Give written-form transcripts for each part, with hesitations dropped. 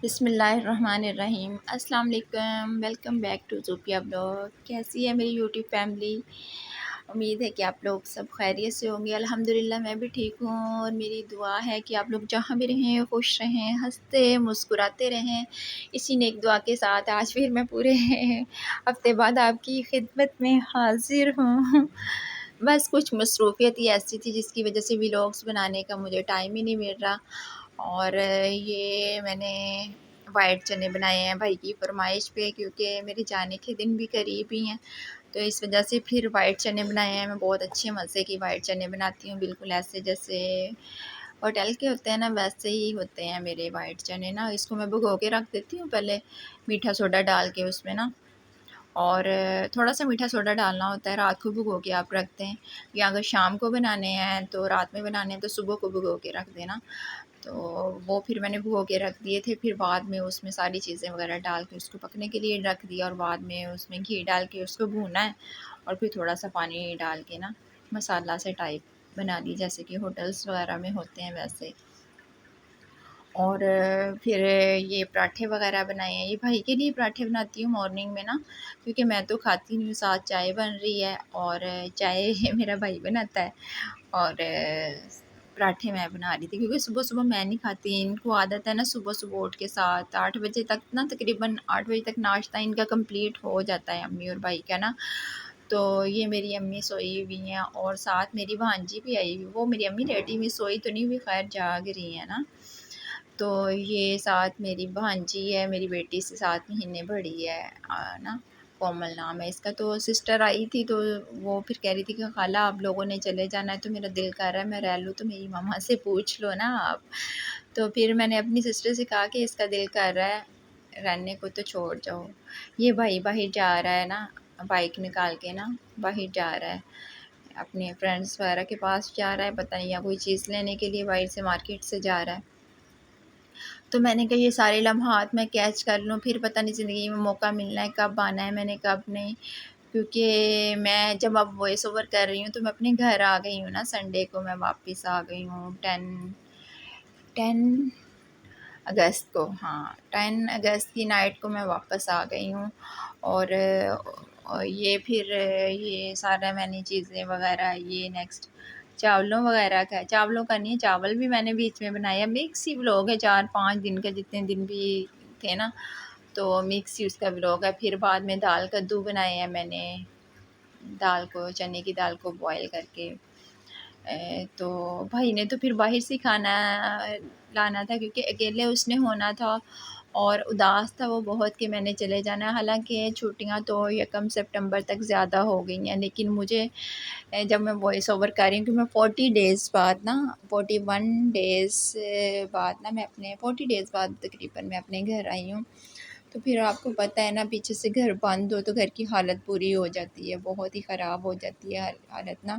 بسم اللہ الرحمن الرحیم۔ السلام علیکم، ویلکم بیک ٹو زوپیہ بلاگ۔ کیسی ہے میری یوٹیوب فیملی؟ امید ہے کہ آپ لوگ سب خیریت سے ہوں گے۔ الحمدللہ میں بھی ٹھیک ہوں، اور میری دعا ہے کہ آپ لوگ جہاں بھی رہیں خوش رہیں، ہنستے مسکراتے رہیں۔ اسی نیک دعا کے ساتھ آج پھر میں پورے ہفتے بعد آپ کی خدمت میں حاضر ہوں۔ بس کچھ مصروفیت ہی ایسی تھی جس کی وجہ سے ولاگس بنانے کا مجھے ٹائم ہی نہیں مل رہا، اور یہ میں نے وائٹ چنے بنائے ہیں بھائی کی فرمائش پہ، کیونکہ میرے جانے کے دن بھی قریب ہی ہیں، تو اس وجہ سے پھر وائٹ چنے بنائے ہیں۔ میں بہت اچھے مزے کی وائٹ چنے بناتی ہوں، بالکل ایسے جیسے ہوٹل کے ہوتے ہیں نا، ویسے ہی ہوتے ہیں میرے وائٹ چنے نا۔ اس کو میں بھگو کے رکھ دیتی ہوں پہلے میٹھا سوڈا ڈال کے اس میں نا، اور تھوڑا سا میٹھا سوڈا ڈالنا ہوتا ہے، رات کو بھگو کے آپ رکھتے ہیں، یا اگر شام کو بنانے ہیں تو رات میں بنانے ہیں تو صبح کو بھگو کے رکھ دینا۔ تو وہ پھر میں نے بھگو کے رکھ دیے تھے، پھر بعد میں اس میں ساری چیزیں وغیرہ ڈال کے اس کو پکنے کے لیے رکھ دیا، اور بعد میں اس میں گھی ڈال کے اس کو بھونا ہے، اور پھر تھوڑا سا پانی ڈال کے نا مسالہ سے ٹائپ بنا دی، جیسے کہ ہوٹلس وغیرہ میں ہوتے ہیں ویسے۔ اور پھر یہ پراٹھے وغیرہ بنائے ہیں، یہ بھائی کے لیے پراٹھے بناتی ہوں مارننگ میں نا، کیونکہ میں تو کھاتی نہیں ہوں، ساتھ چائے بن رہی ہے، اور چائے میرا بھائی بناتا ہے، اور پراٹھے میں بنا رہی تھی، کیونکہ صبح صبح میں نہیں کھاتی، ان کو عادت ہے نا صبح صبح اٹھ کے 7-8 بجے تک نا، تقریباً 8 بجے تک ناشتہ ان کا کمپلیٹ ہو جاتا ہے، امی اور بھائی کا نا۔ تو یہ میری امی سوئی ہوئی ہیں، اور ساتھ میری بھانجی بھی آئی ہوئی، وہ میری امی لیٹی ہوئی، سوئی تو نہیں ہوئی، خیر جاگ رہی ہے نا۔ تو یہ ساتھ میری بھانجی ہے، میری بیٹی سے 7 مہینے بڑی ہے نا، کومل نام ہے اس کا۔ تو سسٹر آئی تھی، تو وہ پھر کہہ رہی تھی کہ خالہ آپ لوگوں نے چلے جانا ہے تو میرا دل کر رہا ہے میں رہ لوں، تو میری ماما سے پوچھ لو نا آپ۔ تو پھر میں نے اپنی سسٹر سے کہا کہ اس کا دل کر رہا ہے رہنے کو تو چھوڑ جاؤ۔ یہ بھائی باہر جا رہا ہے نا، بائک نکال کے نا باہر جا رہا ہے، اپنے فرینڈس وغیرہ کے پاس جا رہا ہے، پتہ نہیں یا کوئی چیز لینے کے لیے باہر سے مارکیٹ سے جا رہا ہے۔ تو میں نے کہا یہ سارے لمحات میں کیچ کر لوں، پھر پتہ نہیں زندگی میں موقع ملنا ہے کب آنا ہے، میں نے کب نہیں، کیونکہ میں جب اب وائس اوور کر رہی ہوں تو میں اپنے گھر آ گئی ہوں نا، سنڈے کو میں واپس آ گئی ہوں، 10 اگست کو، ہاں 10 اگست کی نائٹ کو میں واپس آ گئی ہوں۔ اور یہ پھر یہ سارا میں نے چیزیں وغیرہ، یہ نیکسٹ چاولوں وغیرہ کا، چاولوں کا نہیں، چاول بھی میں نے بیچ میں بنایا، مکس ہی بلاگ ہے، 4-5 دن کا، جتنے دن بھی تھے نا، تو مکس ہی اس کا بلاگ ہے۔ پھر بعد میں دال کدو بنائے ہیں میں نے، دال کو، چنے کی دال کو بوائل کر کے۔ تو بھائی نے تو پھر باہر سے کھانا لانا تھا، کیونکہ اکیلے اس نے ہونا تھا، اور اداس تھا وہ بہت کہ میں نے چلے جانا ہے۔ حالانکہ چھٹیاں تو 1 سپٹمبر تک زیادہ ہو گئی ہیں، لیکن مجھے جب میں وائس اوور کر رہی ہوں کہ میں 40 ڈیز بعد نا، 41 ڈیز بعد نا، میں اپنے 40 ڈیز بعد تقریباً میں اپنے گھر آئی ہوں۔ تو پھر آپ کو پتہ ہے نا، پیچھے سے گھر بند ہو تو گھر کی حالت بری ہو جاتی ہے، بہت ہی خراب ہو جاتی ہے حالت نا۔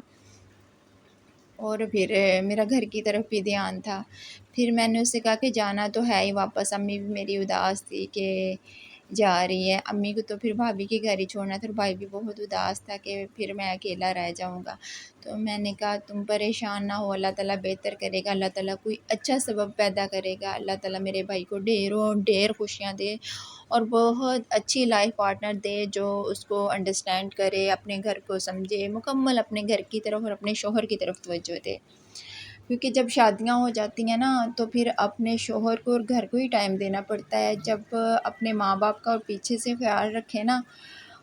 اور پھر میرا گھر کی طرف بھی دھیان تھا، پھر میں نے اس سے کہا کہ جانا تو ہے ہی واپس، امی بھی میری اداس تھی کہ جا رہی ہے، امی کو تو پھر بھابھی کے گھر ہی چھوڑنا تھا، اور بھائی بھی بہت اداس تھا کہ پھر میں اکیلا رہ جاؤں گا۔ تو میں نے کہا تم پریشان نہ ہو، اللہ تعالیٰ بہتر کرے گا، اللہ تعالیٰ کوئی اچھا سبب پیدا کرے گا، اللہ تعالیٰ میرے بھائی کو ڈھیروں ڈھیر خوشیاں دے، اور بہت اچھی لائف پارٹنر دے جو اس کو انڈرسٹینڈ کرے، اپنے گھر کو سمجھے، مکمل اپنے گھر کی طرف اور اپنے شوہر کی طرف توجہ دے، کیونکہ جب شادیاں ہو جاتی ہیں نا تو پھر اپنے شوہر کو اور گھر کو ہی ٹائم دینا پڑتا ہے۔ جب اپنے ماں باپ کا اور پیچھے سے خیال رکھیں نا،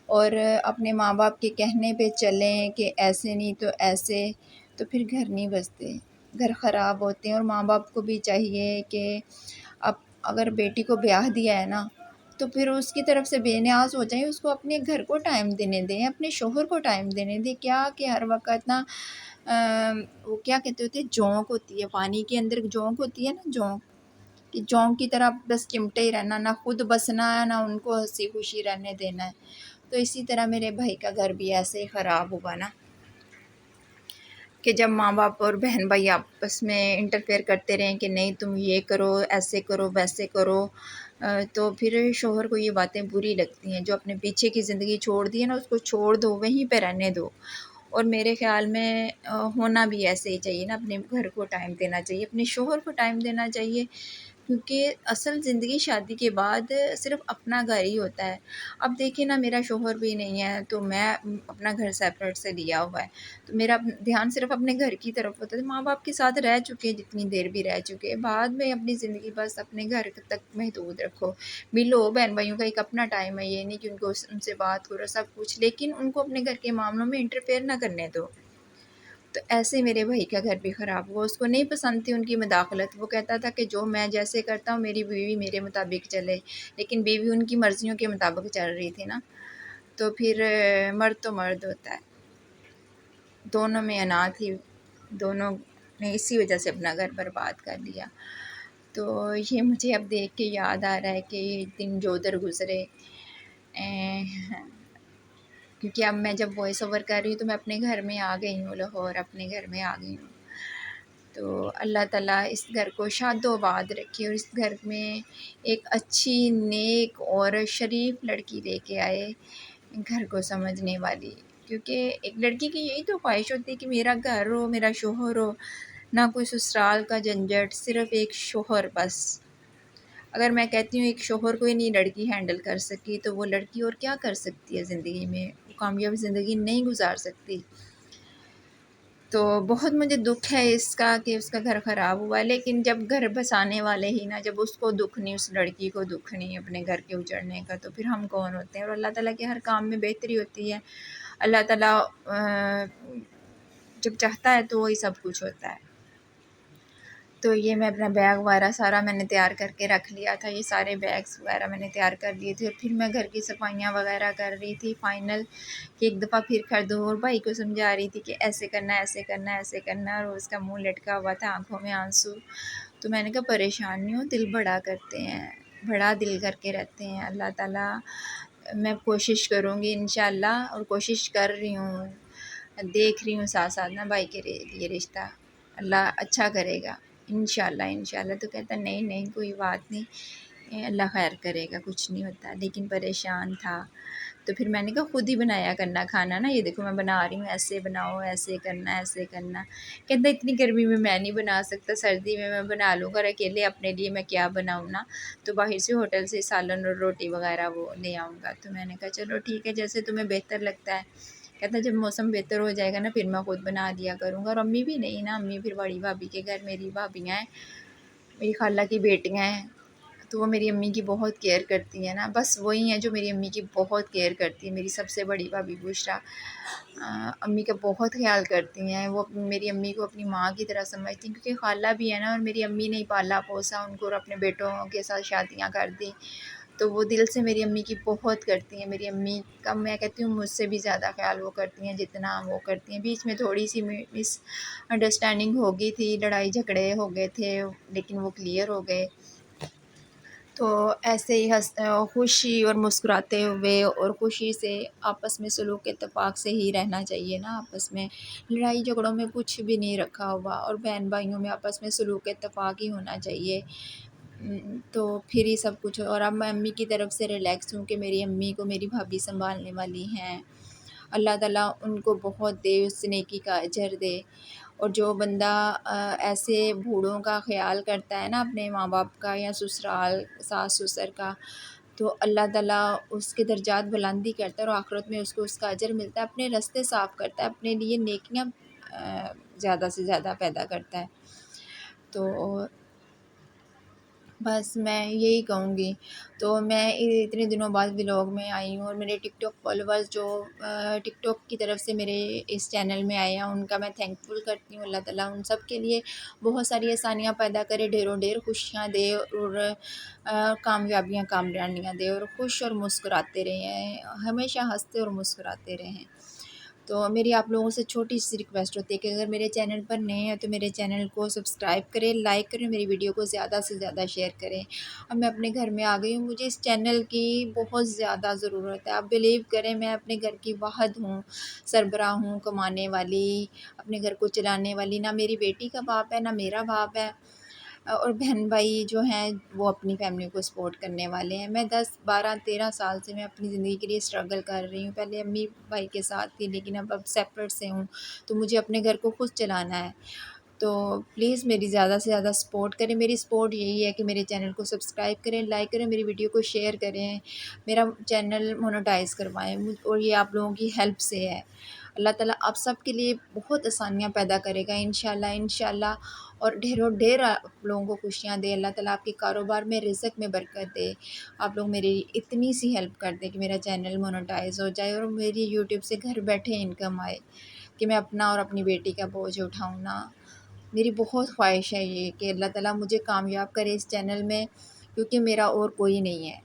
اور اپنے ماں باپ کے کہنے پہ چلیں کہ ایسے نہیں تو ایسے، تو پھر گھر نہیں بستے، گھر خراب ہوتے ہیں۔ اور ماں باپ کو بھی چاہیے کہ اب اگر بیٹی کو بیاہ دیا ہے نا، تو پھر اس کی طرف سے بے نیاز ہو جائیں، اس کو اپنے گھر کو ٹائم دینے دیں، اپنے شوہر کو ٹائم دینے دیں، کیا کہ ہر وقت نا وہ کیا کہتے ہوتے ہیں، جونک ہوتی ہے، پانی کے اندر جونک ہوتی ہے نا، جونک، کہ جونک کی طرح بس چمٹے ہی رہنا، نہ خود بسنا ہے نہ ان کو ہنسی خوشی رہنے دینا ہے۔ تو اسی طرح میرے بھائی کا گھر بھی ایسے ہی خراب ہوا نا، کہ جب ماں باپ اور بہن بھائی آپس میں انٹرفیئر کرتے رہیں کہ نہیں تم یہ کرو، ایسے کرو، ویسے کرو، تو پھر شوہر کو یہ باتیں بری لگتی ہیں۔ جو اپنے پیچھے کی زندگی چھوڑ دی ہے نا، اس کو چھوڑ دو، وہیں پہ رہنے دو۔ اور میرے خیال میں ہونا بھی ایسے ہی چاہیے نا، اپنے گھر کو ٹائم دینا چاہیے، اپنے شوہر کو ٹائم دینا چاہیے، کیونکہ اصل زندگی شادی کے بعد صرف اپنا گھر ہی ہوتا ہے۔ اب دیکھیں نا، میرا شوہر بھی نہیں ہے تو میں اپنا گھر سیپریٹ سے لیا ہوا ہے، تو میرا دھیان صرف اپنے گھر کی طرف ہوتا ہے۔ ماں باپ کے ساتھ رہ چکے جتنی دیر بھی رہ چکے، بعد میں اپنی زندگی بس اپنے گھر تک محدود رکھو۔ ملو، بہن بھائیوں کا ایک اپنا ٹائم ہے، یہ نہیں کہ ان سے بات کرو سب کچھ، لیکن ان کو اپنے گھر کے معاملوں میں انٹرفیئر نہ کرنے دو۔ تو ایسے میرے بھائی کا گھر بھی خراب ہوا، اس کو نہیں پسند تھی ان کی مداخلت، وہ کہتا تھا کہ جو میں جیسے کرتا ہوں میری بیوی میرے مطابق چلے، لیکن بیوی ان کی مرضیوں کے مطابق چل رہی تھی نا، تو پھر مرد تو مرد ہوتا ہے، دونوں میں انا تھی، دونوں نے اسی وجہ سے اپنا گھر برباد کر لیا۔ تو یہ مجھے اب دیکھ کے یاد آ رہا ہے کہ یہ دن جو ادھر گزرے، کیونکہ اب میں جب وائس اوور کر رہی ہوں تو میں اپنے گھر میں آ گئی ہوں، لاہور اپنے گھر میں آ گئی ہوں۔ تو اللہ تعالیٰ اس گھر کو شاد و آباد رکھے اور اس گھر میں ایک اچھی نیک اور شریف لڑکی لے کے آئے، گھر کو سمجھنے والی، کیونکہ ایک لڑکی کی یہی تو خواہش ہوتی ہے کہ میرا گھر ہو، میرا شوہر ہو، نہ کوئی سسرال کا جھنجھٹ، صرف ایک شوہر بس۔ اگر میں کہتی ہوں ایک شوہر کو ہی نہیں لڑکی ہینڈل کر سکی تو وہ لڑکی اور کیا کر سکتی ہے زندگی میں، وہ کامیاب زندگی نہیں گزار سکتی۔ تو بہت مجھے دکھ ہے اس کا کہ اس کا گھر خراب ہوا ہے، لیکن جب گھر بسانے والے ہی نا، جب اس کو دکھ نہیں، اس لڑکی کو دکھ نہیں اپنے گھر کے اجڑنے کا، تو پھر ہم کون ہوتے ہیں؟ اور اللہ تعالیٰ کے ہر کام میں بہتری ہوتی ہے۔ اللہ تعالیٰ جب چاہتا ہے تو وہی سب کچھ ہوتا ہے۔ تو یہ میں اپنا بیگ وغیرہ سارا میں نے تیار کر کے رکھ لیا تھا، یہ سارے بیگس وغیرہ میں نے تیار کر لیے تھے، اور پھر میں گھر کی صفائیاں وغیرہ کر رہی تھی فائنل، کہ ایک دفعہ پھر کر دوں، اور بھائی کو سمجھا رہی تھی کہ ایسے کرنا ہے، ایسے کرنا ہے، ایسے کرنا ہے، اور اس کا منہ لٹکا ہوا تھا، آنکھوں میں آنسو۔ تو میں نے کہا پریشان نہیں ہو، دل بڑا کرتے ہیں، بڑا دل کر کے رہتے ہیں اللہ تعالیٰ۔ میں کوشش کروں گی انشاءاللہ، اور کوشش کر رہی ہوں، دیکھ رہی ہوں ساتھ ساتھ نا بھائی کے لیے رشتہ، اللہ اچھا کرے گا انشاءاللہ انشاءاللہ۔ تو کہتا نہیں نہیں کوئی بات نہیں، اللہ خیر کرے گا، کچھ نہیں ہوتا، لیکن پریشان تھا۔ تو پھر میں نے کہا خود ہی بنایا کرنا کھانا نا، یہ دیکھو میں بنا رہی ہوں، ایسے بناؤ، ایسے کرنا، ایسے کرنا۔ کہتا اتنی گرمی میں نہیں بنا سکتا، سردی میں بنا لوں گا، اور اکیلے اپنے لیے میں کیا بناؤں نا، تو باہر سے ہوٹل سے سالن اور روٹی وغیرہ وہ لے آؤں گا۔ تو میں نے کہا چلو ٹھیک ہے، جیسے تمہیں بہتر لگتا ہے۔ کہتا جب موسم بہتر ہو جائے گا نا پھر میں خود بنا دیا کروں گا، اور امی بھی نہیں نا، امی پھر بڑی بھابھی کے گھر، میری بھابیاں ہیں، میری خالہ کی بیٹیاں ہیں، تو وہ میری امی کی بہت کیئر کرتی ہیں نا، بس وہی ہیں جو میری امی کی بہت کیئر کرتی ہیں۔ میری سب سے بڑی بھابھی بشریٰ امی کا بہت خیال کرتی ہیں، وہ میری امی کو اپنی ماں کی طرح سمجھتی ہیں، کیونکہ خالہ بھی ہے نا، اور میری امی نے پالا پوسا ان کو اور اپنے بیٹوں کے ساتھ شادیاں کر دی، تو وہ دل سے میری امی کی بہت کرتی ہیں۔ میری امی کا میں کہتی ہوں مجھ سے بھی زیادہ خیال وہ کرتی ہیں جتنا وہ کرتی ہیں۔ بیچ میں تھوڑی سی مس انڈرسٹینڈنگ ہو گئی تھی، لڑائی جھگڑے ہو گئے تھے، لیکن وہ کلیئر ہو گئے۔ تو ایسے ہی خوشی اور مسکراتے ہوئے اور خوشی سے آپس میں سلوک اتفاق سے ہی رہنا چاہیے نا، آپس میں لڑائی جھگڑوں میں کچھ بھی نہیں رکھا ہوا، اور بہن بھائیوں میں آپس میں سلوک اتفاق ہی ہونا چاہیے، تو پھر ہی سب کچھ۔ اور اب میں امی کی طرف سے ریلیکس ہوں کہ میری امی کو میری بھابھی سنبھالنے والی ہیں، اللہ تعالیٰ ان کو بہت دے، اس نیکی کا اجر دے۔ اور جو بندہ ایسے بوڑھوں کا خیال کرتا ہے نا، اپنے ماں باپ کا یا سسرال ساس سسر کا، تو اللہ تعالیٰ اس کے درجات بلندی کرتا ہے، اور آخرت میں اس کو اس کا اجر ملتا ہے، اپنے راستے صاف کرتا ہے، اپنے لیے نیکیاں زیادہ سے زیادہ پیدا کرتا ہے۔ تو بس میں یہی کہوں گی۔ تو میں اتنے دنوں بعد ولاگ میں آئی ہوں، اور میرے ٹک ٹاک فالوورز جو ٹک ٹاک کی طرف سے میرے اس چینل میں آئے ہیں، ان کا میں تھینکفل کرتی ہوں۔ اللہ تعالیٰ ان سب کے لیے بہت ساری آسانیاں پیدا کرے، ڈھیروں ڈھیر خوشیاں دے، اور کامیابیاں کامرانیاں دے، اور خوش اور مسکراتے رہیں، ہمیشہ ہنستے اور مسکراتے رہیں۔ تو میری آپ لوگوں سے چھوٹی سی ریکویسٹ ہوتی ہے کہ اگر میرے چینل پر نئے ہیں تو میرے چینل کو سبسکرائب کریں، لائک کریں، میری ویڈیو کو زیادہ سے زیادہ شیئر کریں۔ اب میں اپنے گھر میں آ گئی ہوں، مجھے اس چینل کی بہت زیادہ ضرورت ہے۔ آپ بلیو کریں، میں اپنے گھر کی واحد ہوں، سربراہ ہوں، کمانے والی، اپنے گھر کو چلانے والی، نہ میری بیٹی کا باپ ہے، نہ میرا باپ ہے، اور بہن بھائی جو ہیں وہ اپنی فیملی کو سپورٹ کرنے والے ہیں۔ میں 10 12 13 سال سے میں اپنی زندگی کے لیے اسٹرگل کر رہی ہوں، پہلے امی بھائی کے ساتھ تھی، لیکن اب سیپریٹ سے ہوں، تو مجھے اپنے گھر کو خود چلانا ہے۔ تو پلیز میری زیادہ سے زیادہ سپورٹ کریں. میری سپورٹ یہی ہے کہ میرے چینل کو سبسکرائب کریں، لائک کریں، میری ویڈیو کو شیئر کریں، میرا چینل مونیٹائز کروائیں، اور یہ آپ لوگوں کی ہیلپ سے ہے. اللہ تعالیٰ آپ سب کے لیے بہت آسانیاں پیدا کرے گا انشاءاللہ. اور ڈھیروں ڈھیر آپ لوگوں کو خوشیاں دے. اللہ تعالیٰ آپ کے کاروبار میں، رزق میں برکت دے. آپ لوگ میری اتنی سی ہیلپ کر دیں کہ میرا چینل مونیٹائز ہو جائے اور میری یوٹیوب سے گھر بیٹھے انکم آئے، کہ میں اپنا اور اپنی بیٹی کا بوجھ اٹھاؤں نا. میری بہت خواہش ہے یہ کہ اللہ تعالیٰ مجھے کامیاب کرے اس چینل میں، کیونکہ میرا اور کوئی نہیں ہے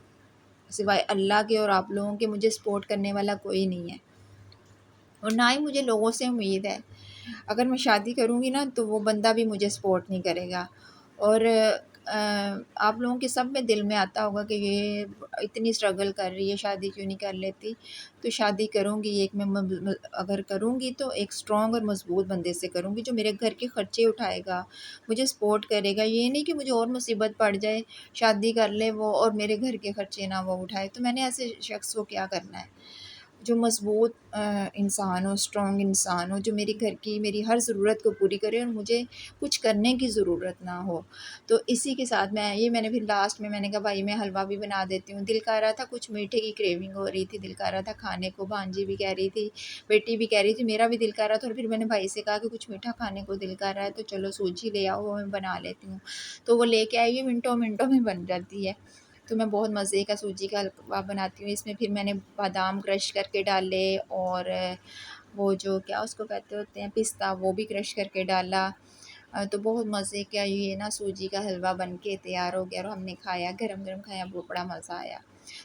سوائے اللہ کے، اور آپ لوگوں کے مجھے سپورٹ کرنے والا کوئی نہیں ہے، اور نہ ہی مجھے لوگوں سے امید ہے. اگر میں شادی کروں گی نا تو وہ بندہ بھی مجھے سپورٹ نہیں کرے گا. اور آپ لوگوں کے سب میں دل میں آتا ہوگا کہ یہ اتنی اسٹرگل کر رہی ہے، شادی کیوں نہیں کر لیتی. تو شادی کروں گی ایک میں اگر کروں گی تو ایک اسٹرانگ اور مضبوط بندے سے کروں گی، جو میرے گھر کے خرچے اٹھائے گا، مجھے سپورٹ کرے گا. یہ نہیں کہ مجھے اور مصیبت پڑ جائے، شادی کر لے وہ اور میرے گھر کے خرچے نہ وہ اٹھائے. تو میں نے ایسے شخص کو کیا کرنا ہے جو مضبوط انسان ہو، اسٹرانگ انسان ہو، جو میری گھر کی میری ہر ضرورت کو پوری کرے اور مجھے کچھ کرنے کی ضرورت نہ ہو. تو اسی کے ساتھ میں نے پھر لاسٹ میں نے کہا بھائی میں حلوہ بھی بنا دیتی ہوں. دل کر رہا تھا، کچھ میٹھے کی کریونگ ہو رہی تھی، دل کر رہا تھا کھانے کو. بھانجی بھی کہہ رہی تھی، بیٹی بھی کہہ رہی تھی، میرا بھی دل کر رہا تھا. اور پھر میں نے بھائی سے کہا کہ کچھ میٹھا کھانے کو دل کر رہا ہے تو چلو سوجی لے آؤ، وہ میں بنا لیتی ہوں. تو وہ لے کے آئی ہے، منٹوں میں بن جاتی ہے. تو میں بہت مزے کا سوجی کا حلوہ بناتی ہوں. اس میں پھر میں نے بادام کرش کر کے ڈالے، اور وہ جو کیا اس کو کہتے ہوتے ہیں پستہ، وہ بھی کرش کر کے ڈالا. تو بہت مزے کا یہ نا سوجی کا حلوہ بن کے تیار ہو گیا، اور ہم نے کھایا، گرم گرم کھایا، بہت بڑا مزہ آیا.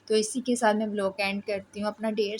تو اسی کے ساتھ میں بلاگ اینڈ کرتی ہوں. اپنا ڈھیر